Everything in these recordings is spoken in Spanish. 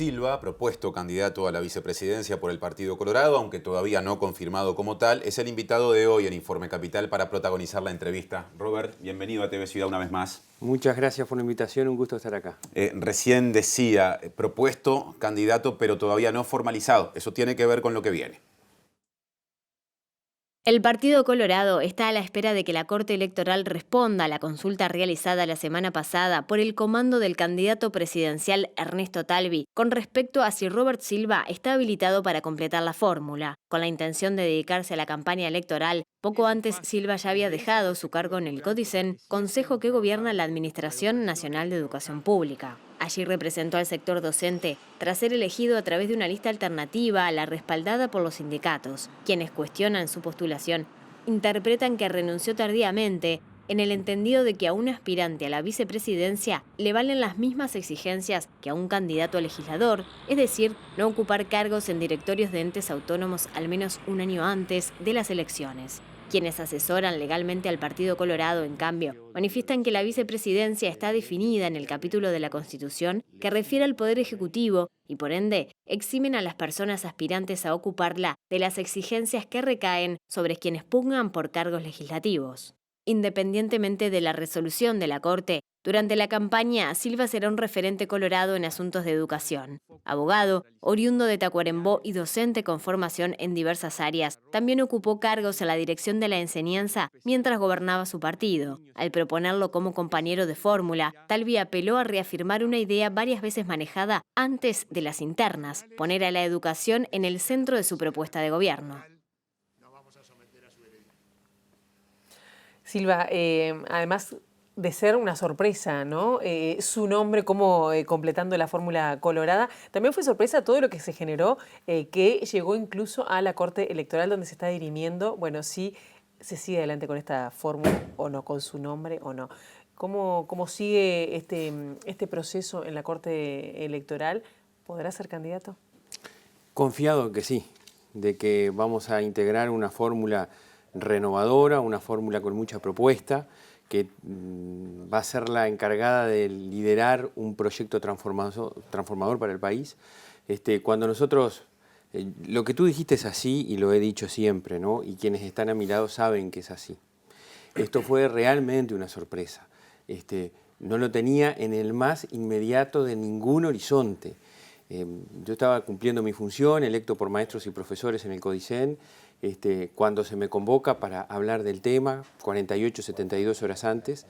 Silva, propuesto candidato a la vicepresidencia por el Partido Colorado, aunque todavía no confirmado como tal, es el invitado de hoy en Informe Capital para protagonizar la entrevista. Robert, bienvenido a TV Ciudad una vez más. Muchas gracias por la invitación, un gusto estar acá. Recién decía, propuesto candidato, pero todavía no formalizado. Eso tiene que ver con lo que viene. El Partido Colorado está a la espera de que la Corte Electoral responda a la consulta realizada la semana pasada por el comando del candidato presidencial Ernesto Talvi con respecto a si Robert Silva está habilitado para completar la fórmula. Con la intención de dedicarse a la campaña electoral, poco antes Silva ya había dejado su cargo en el CODICEN, consejo que gobierna la Administración Nacional de Educación Pública. Allí representó al sector docente tras ser elegido a través de una lista alternativa a la respaldada por los sindicatos. Quienes cuestionan su postulación interpretan que renunció tardíamente, en el entendido de que a un aspirante a la vicepresidencia le valen las mismas exigencias que a un candidato a legislador, es decir, no ocupar cargos en directorios de entes autónomos al menos un año antes de las elecciones. Quienes asesoran legalmente al Partido Colorado, en cambio, manifiestan que la vicepresidencia está definida en el capítulo de la Constitución que refiere al Poder Ejecutivo y, por ende, eximen a las personas aspirantes a ocuparla de las exigencias que recaen sobre quienes pugnan por cargos legislativos. Independientemente de la resolución de la Corte, durante la campaña, Silva será un referente colorado en asuntos de educación. Abogado, oriundo de Tacuarembó y docente con formación en diversas áreas, también ocupó cargos en la dirección de la enseñanza mientras gobernaba su partido. Al proponerlo como compañero de fórmula, Talvi apeló a reafirmar una idea varias veces manejada antes de las internas, poner a la educación en el centro de su propuesta de gobierno. Silva, además de ser una sorpresa, ¿no? Su nombre como completando la fórmula colorada, también fue sorpresa todo lo que se generó, que llegó incluso a la Corte Electoral donde se está dirimiendo, bueno, si se sigue adelante con esta fórmula o no, con su nombre o no. ¿Cómo sigue este proceso en la Corte Electoral? ¿Podrá ser candidato? Confiado que sí, de que vamos a integrar una fórmula renovadora, una fórmula con mucha propuesta, que va a ser la encargada de liderar un proyecto transformador para el país. Cuando nosotros, lo que tú dijiste es así y lo he dicho siempre, ¿no? Y quienes están a mi lado saben que es así. Esto fue realmente una sorpresa. No lo tenía en el más inmediato de ningún horizonte. Yo estaba cumpliendo mi función, electo por maestros y profesores en el CODICEN, cuando se me convoca para hablar del tema, 48, 72 horas antes,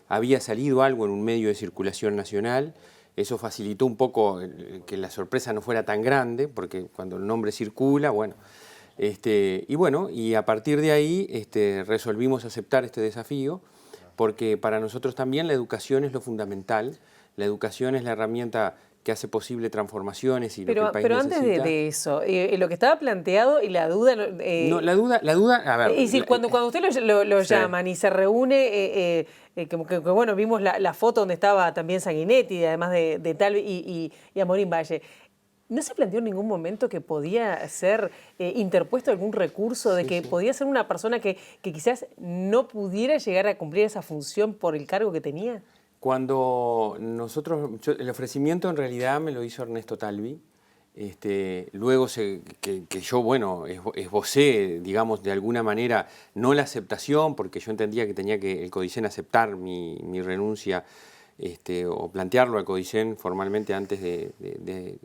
había salido algo en un medio de circulación nacional. Eso facilitó un poco que la sorpresa no fuera tan grande, porque cuando el nombre circula, bueno. Y a partir de ahí resolvimos aceptar este desafío, porque para nosotros también la educación es lo fundamental. La educación es la herramienta que hace posible transformaciones y lo que el país necesita. Pero antes de eso, lo que estaba planteado y la duda... no, la duda, a ver... Y si cuando usted lo sí. llaman y se reúne, bueno, vimos la foto donde estaba también Sanguinetti, además de Talvi y Amorín Valle, ¿no se planteó en ningún momento que podía ser interpuesto algún recurso de que podía ser una persona que quizás no pudiera llegar a cumplir esa función por el cargo que tenía? Cuando el ofrecimiento en realidad me lo hizo Ernesto Talvi, luego que yo, bueno, esbocé, digamos, de alguna manera, no la aceptación, porque yo entendía que tenía que el CODICEN aceptar mi renuncia, o plantearlo al CODICEN formalmente antes de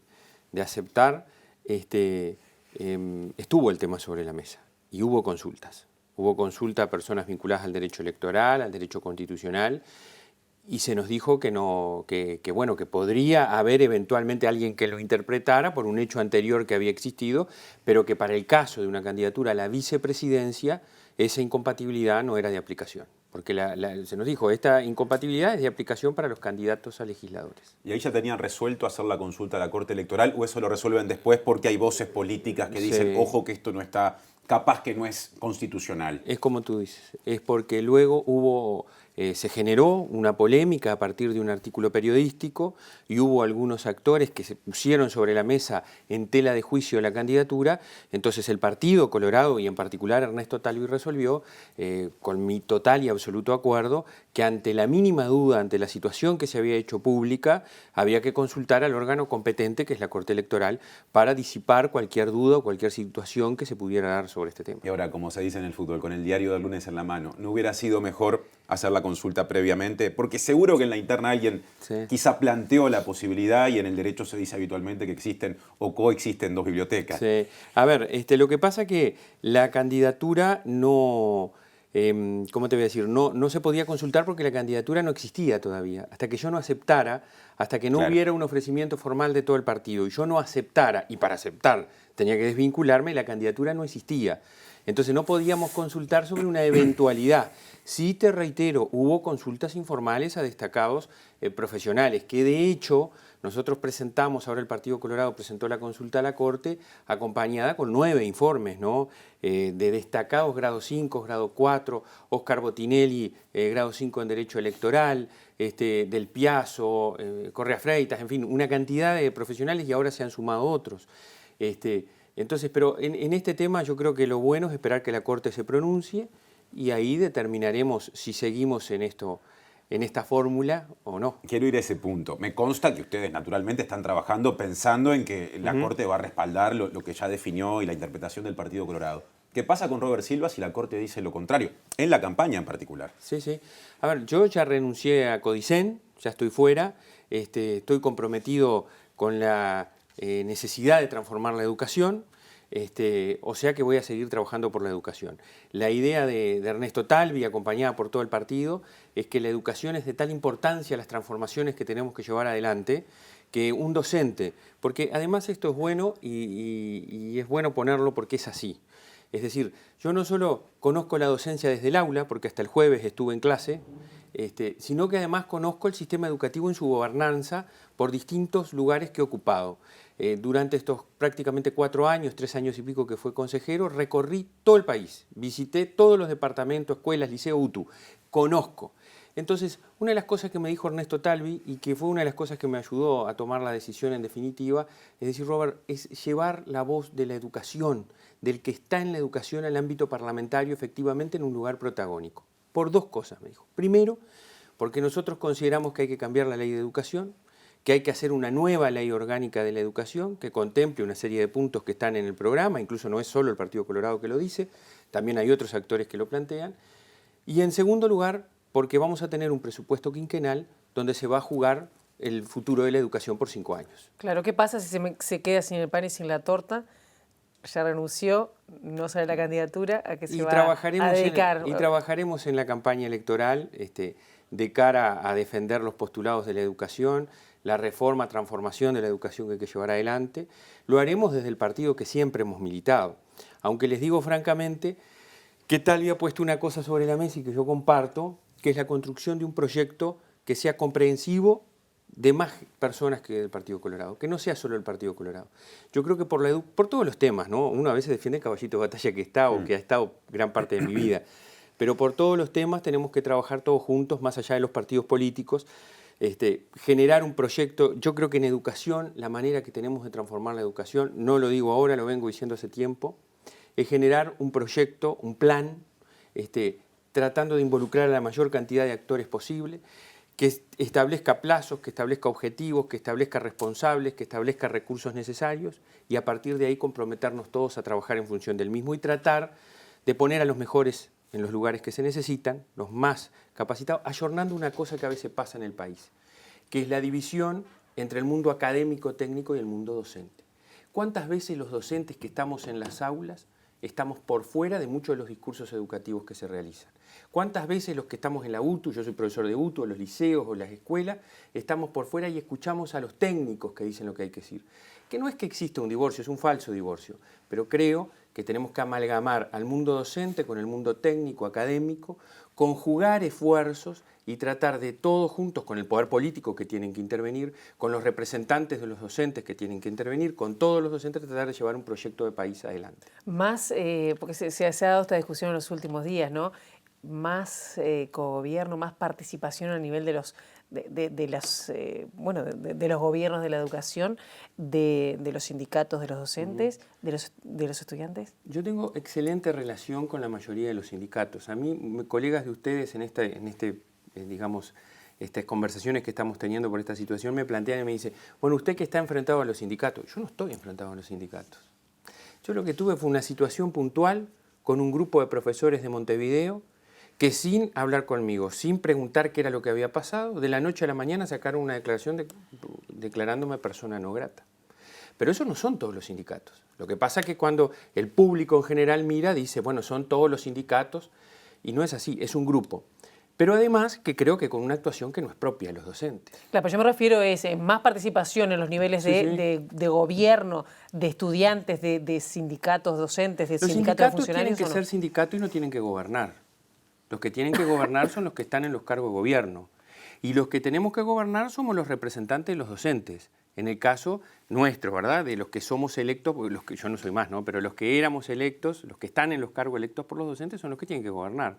aceptar, estuvo el tema sobre la mesa y hubo consultas. Hubo consulta a personas vinculadas al derecho electoral, al derecho constitucional, y se nos dijo que podría haber eventualmente alguien que lo interpretara por un hecho anterior que había existido, pero que para el caso de una candidatura a la vicepresidencia, esa incompatibilidad no era de aplicación. Porque se nos dijo, esta incompatibilidad es de aplicación para los candidatos a legisladores. ¿Y ahí ya tenían resuelto hacer la consulta a la Corte Electoral o eso lo resuelven después porque hay voces políticas que dicen, ojo que esto no está, capaz que no es constitucional? Es como tú dices, es porque luego hubo se generó una polémica a partir de un artículo periodístico y hubo algunos actores que se pusieron sobre la mesa en tela de juicio la candidatura. Entonces el Partido Colorado y en particular Ernesto Talvi resolvió, con mi total y absoluto acuerdo, que ante la mínima duda, ante la situación que se había hecho pública, había que consultar al órgano competente, que es la Corte Electoral, para disipar cualquier duda o cualquier situación que se pudiera dar sobre este tema. Y ahora, como se dice en el fútbol, con el diario del lunes en la mano, ¿no hubiera sido mejor hacer la consulta previamente? Porque seguro que en la interna alguien quizá planteó la posibilidad, y en el derecho se dice habitualmente que existen o coexisten dos bibliotecas. Sí. A ver, lo que pasa es que la candidatura no... ¿cómo te voy a decir? No se podía consultar porque la candidatura no existía todavía. Hasta que yo no aceptara, hasta que no hubiera un ofrecimiento formal de todo el partido y yo no aceptara, y para aceptar tenía que desvincularme, la candidatura no existía. Entonces no podíamos consultar sobre una eventualidad. Sí, te reitero, hubo consultas informales a destacados profesionales, que de hecho nosotros presentamos, ahora el Partido Colorado presentó la consulta a la Corte, acompañada con 9 informes, ¿no? De destacados grado 5, grado 4, Oscar Botinelli, grado 5 en Derecho Electoral, Del Piazzo, Correa Freitas, en fin, una cantidad de profesionales y ahora se han sumado otros. Entonces, pero en este tema yo creo que lo bueno es esperar que la Corte se pronuncie y ahí determinaremos si seguimos en esta fórmula o no. Quiero ir a ese punto. Me consta que ustedes naturalmente están trabajando pensando en que la Corte va a respaldar lo que ya definió y la interpretación del Partido Colorado. ¿Qué pasa con Robert Silva si la Corte dice lo contrario? En la campaña en particular. Sí, sí. A ver, yo ya renuncié a Codicen, ya estoy fuera, estoy comprometido con la necesidad de transformar la educación. O sea que voy a seguir trabajando por la educación. La idea de Ernesto Talvi, acompañada por todo el partido, es que la educación es de tal importancia, las transformaciones que tenemos que llevar adelante, que un docente, porque además esto es bueno y es bueno ponerlo porque es así. Es decir, yo no solo conozco la docencia desde el aula, porque hasta el jueves estuve en clase, sino que además conozco el sistema educativo en su gobernanza por distintos lugares que he ocupado. Durante estos prácticamente 4 años, 3 años y pico que fue consejero, recorrí todo el país, visité todos los departamentos, escuelas, liceo, UTU, conozco. Entonces, una de las cosas que me dijo Ernesto Talvi y que fue una de las cosas que me ayudó a tomar la decisión en definitiva, es decir, Robert, es llevar la voz de la educación, del que está en la educación al ámbito parlamentario efectivamente en un lugar protagónico. Por 2 cosas, me dijo. Primero, porque nosotros consideramos que hay que cambiar la ley de educación, que hay que hacer una nueva ley orgánica de la educación que contemple una serie de puntos que están en el programa, incluso no es solo el Partido Colorado que lo dice, también hay otros actores que lo plantean. Y en segundo lugar, porque vamos a tener un presupuesto quinquenal donde se va a jugar el futuro de la educación por 5 años. Claro, ¿qué pasa si se queda sin el pan y sin la torta? Ya renunció, no sale la candidatura, ¿a qué se va a dedicar? Y trabajaremos en la campaña electoral de cara a defender los postulados de la educación, la reforma, transformación de la educación que hay que llevar adelante. Lo haremos desde el partido que siempre hemos militado. Aunque les digo francamente que Talvi ha puesto una cosa sobre la mesa y que yo comparto, que es la construcción de un proyecto que sea comprensivo de más personas que el Partido Colorado, que no sea solo el Partido Colorado. Yo creo que por todos los temas, ¿no? Uno a veces defiende el caballito de batalla que está o que ha estado gran parte de mi vida, pero por todos los temas tenemos que trabajar todos juntos, más allá de los partidos políticos, generar un proyecto. Yo creo que en educación, la manera que tenemos de transformar la educación, no lo digo ahora, lo vengo diciendo hace tiempo, es generar un proyecto, un plan, tratando de involucrar a la mayor cantidad de actores posible, que establezca plazos, que establezca objetivos, que establezca responsables, que establezca recursos necesarios y a partir de ahí comprometernos todos a trabajar en función del mismo y tratar de poner a los mejores en los lugares que se necesitan, los más capacitados, ayornando una cosa que a veces pasa en el país, que es la división entre el mundo académico, técnico y el mundo docente. ¿Cuántas veces los docentes que estamos en las aulas estamos por fuera de muchos de los discursos educativos que se realizan? ¿Cuántas veces los que estamos en la UTU, yo soy profesor de UTU, o los liceos o las escuelas, estamos por fuera y escuchamos a los técnicos que dicen lo que hay que decir? Que no es que exista un divorcio, es un falso divorcio, pero creo que tenemos que amalgamar al mundo docente con el mundo técnico, académico, conjugar esfuerzos y tratar de todos juntos, con el poder político que tienen que intervenir, con los representantes de los docentes que tienen que intervenir, con todos los docentes, tratar de llevar un proyecto de país adelante. Más, porque se ha dado esta discusión en los últimos días, ¿no? más cogobierno, más participación a nivel de los de los gobiernos de la educación, de los sindicatos, de los docentes, de los estudiantes? Yo tengo excelente relación con la mayoría de los sindicatos. A mí, colegas de ustedes digamos, estas conversaciones que estamos teniendo por esta situación me plantean y me dicen, bueno, usted que está enfrentado a los sindicatos. Yo no estoy enfrentado a los sindicatos. Yo lo que tuve fue una situación puntual con un grupo de profesores de Montevideo que sin hablar conmigo, sin preguntar qué era lo que había pasado, de la noche a la mañana sacaron una declaración declarándome persona no grata. Pero eso no son todos los sindicatos. Lo que pasa es que cuando el público en general mira, dice, bueno, son todos los sindicatos, y no es así, es un grupo. Pero además que creo que con una actuación que no es propia de los docentes. Claro, pero yo me refiero a más participación en los niveles de gobierno, de estudiantes, de sindicatos docentes, de sindicatos de funcionarios. Los sindicatos tienen que ser sindicatos y no tienen que gobernar. Los que tienen que gobernar son los que están en los cargos de gobierno. Y los que tenemos que gobernar somos los representantes de los docentes. En el caso nuestro, ¿verdad? De los que somos electos, los que yo no soy más, ¿no? Pero los que éramos electos, los que están en los cargos electos por los docentes son los que tienen que gobernar.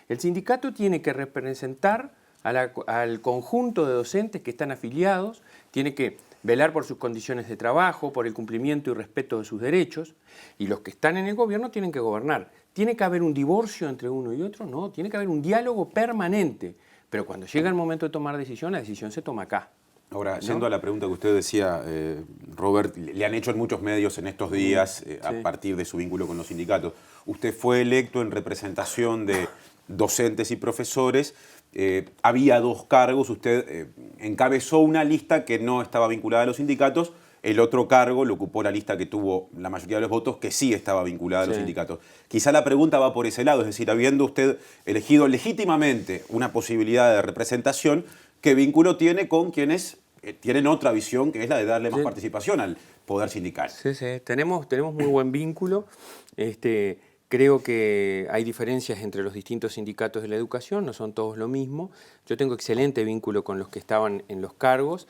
El sindicato tiene que representar al conjunto de docentes que están afiliados, tiene que velar por sus condiciones de trabajo, por el cumplimiento y respeto de sus derechos, y los que están en el gobierno tienen que gobernar. ¿Tiene que haber un divorcio entre uno y otro? No, tiene que haber un diálogo permanente. Pero cuando llega el momento de tomar decisión, la decisión se toma acá. Ahora, yendo a la pregunta que usted decía, Robert, le han hecho en muchos medios en estos días, a partir de su vínculo con los sindicatos. Usted fue electo en representación de docentes y profesores. Había 2 cargos, usted encabezó una lista que no estaba vinculada a los sindicatos. El otro cargo lo ocupó la lista que tuvo la mayoría de los votos, que sí estaba vinculada a los sindicatos. Quizá la pregunta va por ese lado, es decir, habiendo usted elegido legítimamente una posibilidad de representación, ¿qué vínculo tiene con quienes tienen otra visión, que es la de darle más participación al poder sindical? Sí, tenemos muy buen vínculo. Creo que hay diferencias entre los distintos sindicatos de la educación, no son todos lo mismo. Yo tengo excelente vínculo con los que estaban en los cargos,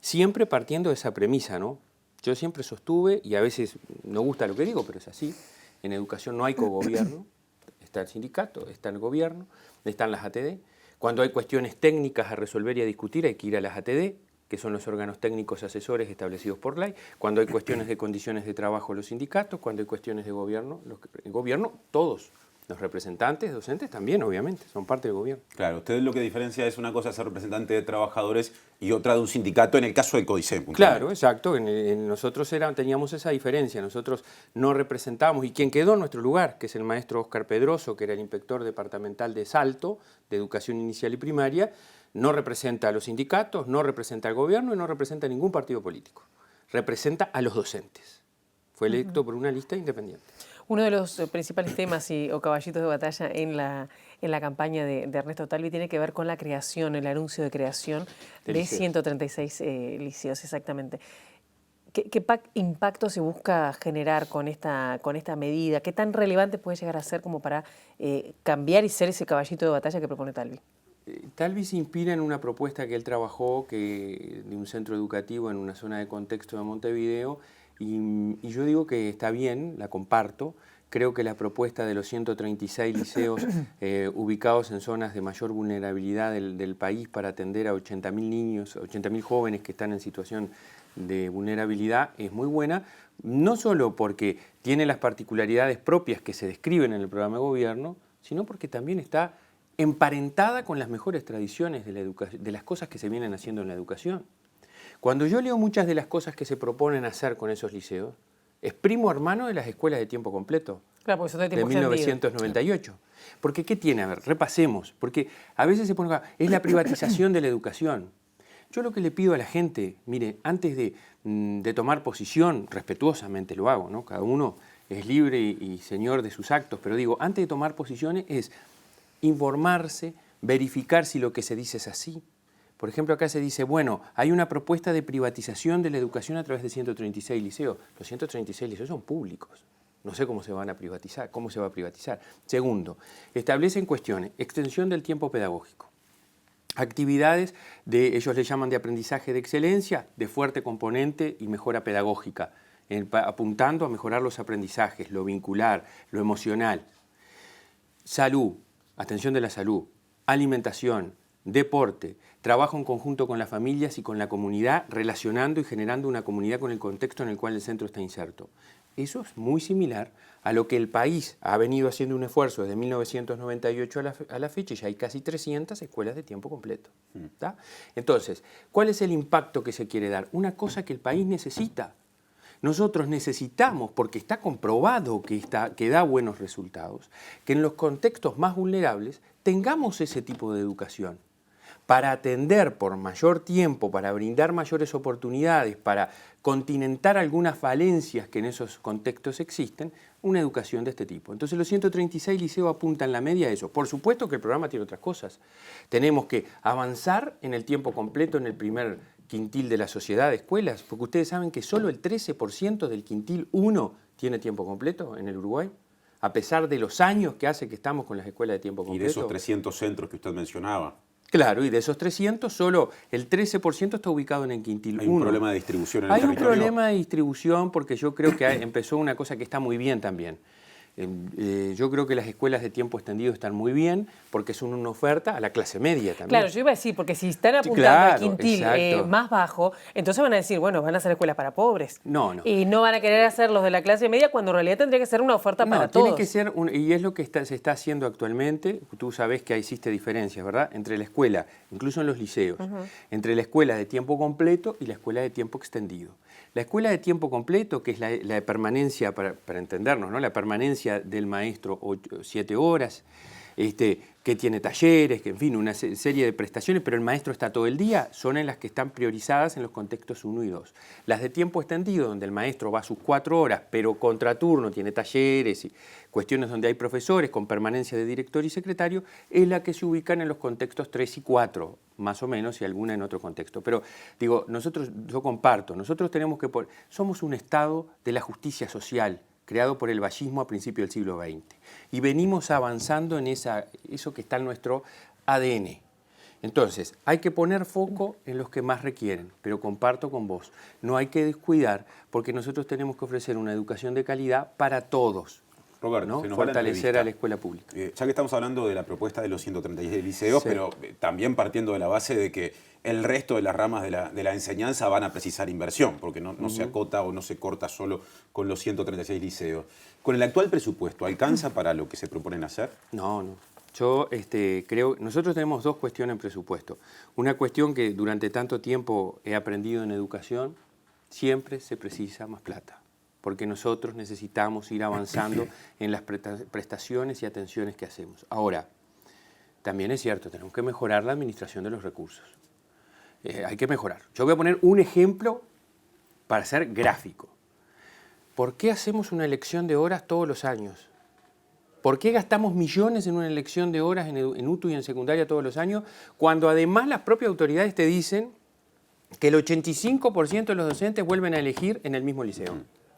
siempre partiendo de esa premisa, ¿no? Yo siempre sostuve, y a veces no gusta lo que digo, pero es así, en educación no hay cogobierno, está el sindicato, está el gobierno, están las ATD. Cuando hay cuestiones técnicas a resolver y a discutir hay que ir a las ATD, que son los órganos técnicos asesores establecidos por ley. Cuando hay cuestiones de condiciones de trabajo, los sindicatos. Cuando hay cuestiones de gobierno, el gobierno, todos. Los representantes, docentes también, obviamente, son parte del gobierno. Claro, usted lo que diferencia es una cosa ser representante de trabajadores y otra de un sindicato en el caso del CODICEM. Claro, exacto. Nosotros teníamos esa diferencia. Nosotros no representábamos. Y quien quedó en nuestro lugar, que es el maestro Óscar Pedroso, que era el inspector departamental de Salto, de Educación Inicial y Primaria, no representa a los sindicatos, no representa al gobierno y no representa a ningún partido político. Representa a los docentes. Fue electo por una lista independiente. Uno de los principales temas o caballitos de batalla en la campaña de Ernesto Talvi tiene que ver con la creación, el anuncio de creación de 136 liceos, exactamente. ¿Qué impacto se busca generar con esta medida? ¿Qué tan relevante puede llegar a ser como para cambiar y ser ese caballito de batalla que propone Talvi? Talvi se inspira en una propuesta que él trabajó de un centro educativo en una zona de contexto de Montevideo y yo digo que está bien, la comparto. Creo que la propuesta de los 136 liceos ubicados en zonas de mayor vulnerabilidad del país para atender a 80.000 niños, 80.000 jóvenes que están en situación de vulnerabilidad es muy buena, no solo porque tiene las particularidades propias que se describen en el programa de gobierno, sino porque también está emparentada con las mejores tradiciones de las cosas que se vienen haciendo en la educación. Cuando yo leo muchas de las cosas que se proponen hacer con esos liceos, es primo hermano de las escuelas de tiempo completo, claro, porque son de 1998. Porque ¿qué tiene? A ver, repasemos, porque a veces se pone, es la privatización de la educación. Yo lo que le pido a la gente, mire, antes de tomar posición, respetuosamente lo hago, ¿no? Cada uno es libre y señor de sus actos, pero digo, antes de tomar posiciones es informarse, verificar si lo que se dice es así. Por ejemplo, acá se dice, bueno, hay una propuesta de privatización de la educación a través de 136 liceos. Los 136 liceos son públicos. No sé cómo se van a privatizar, cómo se va a privatizar. Segundo, establecen cuestiones, extensión del tiempo pedagógico. Actividades ellos le llaman de aprendizaje de excelencia, de fuerte componente y mejora pedagógica, apuntando a mejorar los aprendizajes, lo vincular, lo emocional. salud, atención de la salud, alimentación, deporte, trabajo en conjunto con las familias y con la comunidad, relacionando y generando una comunidad con el contexto en el cual el centro está inserto. Eso es muy similar a lo que el país ha venido haciendo un esfuerzo desde 1998 a la fecha, y ya hay casi 300 escuelas de tiempo completo. ¿Tá? Entonces, ¿cuál es el impacto que se quiere dar? Una cosa que el país necesita. Nosotros necesitamos, porque está comprobado que da buenos resultados, que en los contextos más vulnerables tengamos ese tipo de educación para atender por mayor tiempo, para brindar mayores oportunidades, para continentar algunas falencias que en esos contextos existen, una educación de este tipo. Entonces los 136 liceos apuntan la media a eso. Por supuesto que el programa tiene otras cosas. Tenemos que avanzar en el tiempo completo en el primer quintil de la sociedad de escuelas, porque ustedes saben que solo el 13% del quintil 1 tiene tiempo completo en el Uruguay, a pesar de los años que hace que estamos con las escuelas de tiempo completo. Y de esos 300 centros que usted mencionaba. Claro, y de esos 300, solo el 13% está ubicado en el quintil 1. Hay un problema de distribución en el territorio. Hay un problema de distribución porque yo creo que empezó una cosa que está muy bien también. Yo creo que las escuelas de tiempo extendido están muy bien porque son una oferta a la clase media también. Claro, yo iba a decir, porque si están apuntando al quintil más bajo, entonces van a decir, bueno, van a ser escuelas para pobres. No. Y no van a querer hacer los de la clase media cuando en realidad tendría que ser una oferta para todos. Tiene que ser, y es lo que se está haciendo actualmente. Tú sabes que existe diferencias, ¿verdad? Entre la escuela, incluso en los liceos, entre la escuela de tiempo completo y la escuela de tiempo extendido. La escuela de tiempo completo, que es la de permanencia, para entendernos, ¿no? La permanencia del maestro 7 horas, que tiene talleres, que en fin, una serie de prestaciones, pero el maestro está todo el día, son en las que están priorizadas en los contextos 1 y 2. Las de tiempo extendido, donde el maestro va a sus 4 horas, pero contraturno, tiene talleres y cuestiones donde hay profesores con permanencia de director y secretario, es la que se ubican en los contextos 3 y 4, más o menos, y alguna en otro contexto. Pero digo, yo comparto, nosotros tenemos que somos un Estado de la justicia social, creado por el vallismo a principios del siglo XX. Y venimos avanzando en eso que está en nuestro ADN. Entonces, hay que poner foco en los que más requieren, pero comparto con vos, no hay que descuidar porque nosotros tenemos que ofrecer una educación de calidad para todos. Roberto, ¿no? se nos va la Fortalecer a la escuela pública. Ya que estamos hablando de la propuesta de los 136 liceos, pero también partiendo de la base de que el resto de las ramas de la enseñanza van a precisar inversión, porque no se acota o no se corta solo con los 136 liceos. ¿Con el actual presupuesto alcanza para lo que se proponen hacer? No. Yo creo, nosotros tenemos dos cuestiones en presupuesto. Una cuestión que durante tanto tiempo he aprendido en educación, siempre se precisa más plata, porque nosotros necesitamos ir avanzando en las prestaciones y atenciones que hacemos. Ahora, también es cierto, tenemos que mejorar la administración de los recursos. Hay que mejorar. Yo voy a poner un ejemplo para ser gráfico. ¿Por qué hacemos una elección de horas todos los años? ¿Por qué gastamos millones en una elección de horas en UTU y en secundaria todos los años, cuando además las propias autoridades te dicen que el 85% de los docentes vuelven a elegir en el mismo liceo?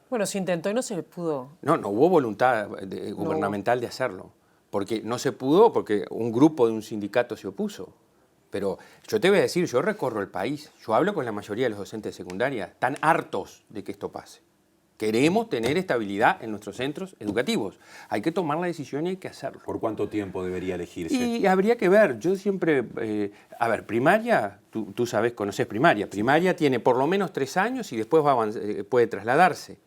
Bueno, se intentó y no se pudo. No hubo voluntad gubernamental de hacerlo. Porque no se pudo, porque un grupo de un sindicato se opuso. Pero yo te voy a decir, yo recorro el país, yo hablo con la mayoría de los docentes de secundaria, están hartos de que esto pase. Queremos tener estabilidad en nuestros centros educativos. Hay que tomar la decisión y hay que hacerlo. ¿Por cuánto tiempo debería elegirse? Y habría que ver, yo siempre... primaria, tú sabes, conoces primaria. Primaria tiene por lo menos 3 años y después puede trasladarse.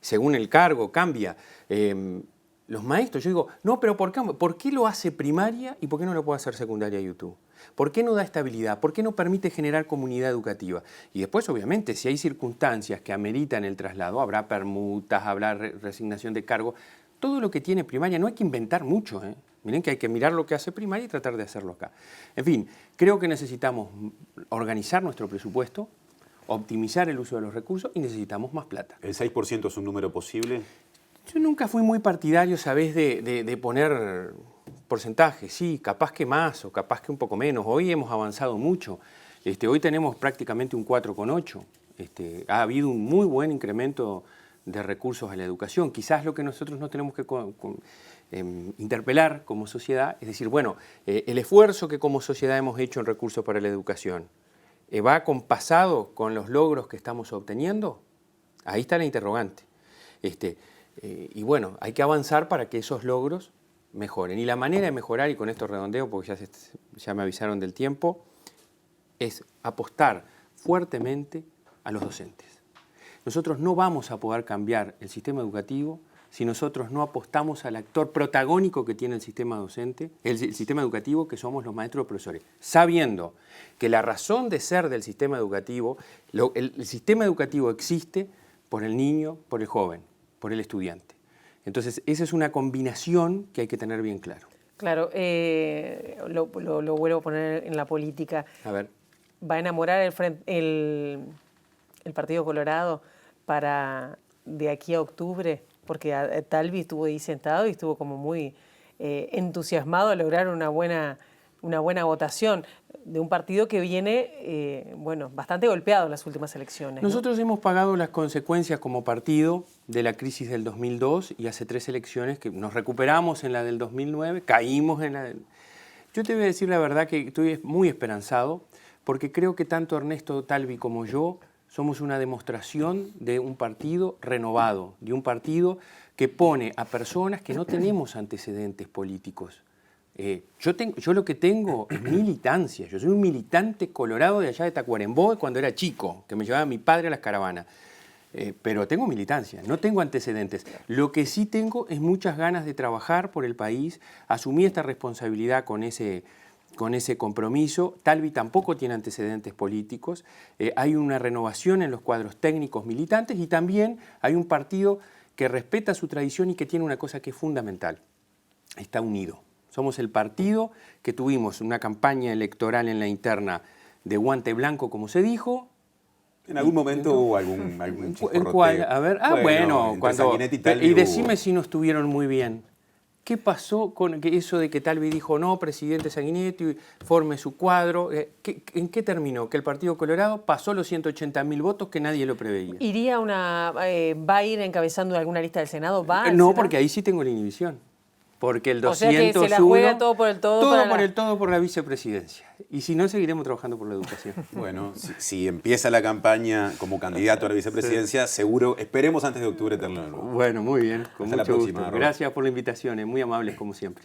Según el cargo, cambia. Los maestros, yo digo, no, pero ¿por qué lo hace primaria y por qué no lo puede hacer secundaria YouTube? ¿Por qué no da estabilidad? ¿Por qué no permite generar comunidad educativa? Y después, obviamente, si hay circunstancias que ameritan el traslado, habrá permutas, habrá resignación de cargo. Todo lo que tiene primaria, no hay que inventar mucho, ¿eh? Miren que hay que mirar lo que hace primaria y tratar de hacerlo acá. En fin, creo que necesitamos organizar nuestro presupuesto, optimizar el uso de los recursos y necesitamos más plata. ¿El 6% es un número posible? Yo nunca fui muy partidario, ¿sabés?, de poner porcentajes. Sí, capaz que más o capaz que un poco menos. Hoy hemos avanzado mucho. Hoy tenemos prácticamente un 4,8. Ha habido un muy buen incremento de recursos a la educación. Quizás lo que nosotros no tenemos que interpelar como sociedad es decir, bueno, el esfuerzo que como sociedad hemos hecho en recursos para la educación, ¿va compasado con los logros que estamos obteniendo? Ahí está la interrogante. Y bueno, hay que avanzar para que esos logros mejoren. Y la manera de mejorar, y con esto redondeo porque ya me avisaron del tiempo, es apostar fuertemente a los docentes. Nosotros no vamos a poder cambiar el sistema educativo si nosotros no apostamos al actor protagónico que tiene el sistema docente, el sistema educativo, que somos los maestros y profesores, sabiendo que la razón de ser del sistema educativo, el sistema educativo existe por el niño, por el joven, por el estudiante. Entonces, esa es una combinación que hay que tener bien claro. Claro, lo vuelvo a poner en la política. A ver. ¿Va a enamorar el Partido Colorado para de aquí a octubre? Porque Talvi estuvo ahí sentado y estuvo como muy entusiasmado a lograr una buena votación de un partido que viene bastante golpeado en las últimas elecciones. Nosotros hemos pagado las consecuencias como partido de la crisis del 2002 y hace 3 elecciones que nos recuperamos en la del 2009, caímos en la del... Yo te voy a decir la verdad que estoy muy esperanzado porque creo que tanto Ernesto Talvi como yo somos una demostración de un partido renovado, de un partido que pone a personas que no tenemos antecedentes políticos. Yo lo que tengo es militancia. Yo soy un militante colorado de allá de Tacuarembó cuando era chico, que me llevaba mi padre a las caravanas. Pero tengo militancia, no tengo antecedentes. Lo que sí tengo es muchas ganas de trabajar por el país, asumí esta responsabilidad con ese compromiso. Talvi tampoco tiene antecedentes políticos, hay una renovación en los cuadros técnicos militantes y también hay un partido que respeta su tradición y que tiene una cosa que es fundamental, está unido. Somos el partido que tuvimos una campaña electoral en la interna de guante blanco, como se dijo. En algún momento hubo algún ¿En cuál? A ver, cuando... Y decime si no estuvieron muy bien. ¿Qué pasó con eso de que Talvi dijo, no, presidente Sanguinetti, forme su cuadro? ¿En qué terminó? Que el Partido Colorado pasó los 180.000 votos que nadie lo preveía. ¿Va a ir encabezando alguna lista del Senado? No, porque ahí sí tengo la inhibición. Porque el 201... O sea que se la juega todo por el todo. Todo por el todo por la vicepresidencia. Y si no, seguiremos trabajando por la educación. Bueno, si empieza la campaña como candidato a la vicepresidencia, seguro, esperemos antes de octubre tenerlo de nuevo. Bueno, muy bien. Con Hasta la mucho próxima, gusto. Robert. Gracias por la invitación, muy amables como siempre.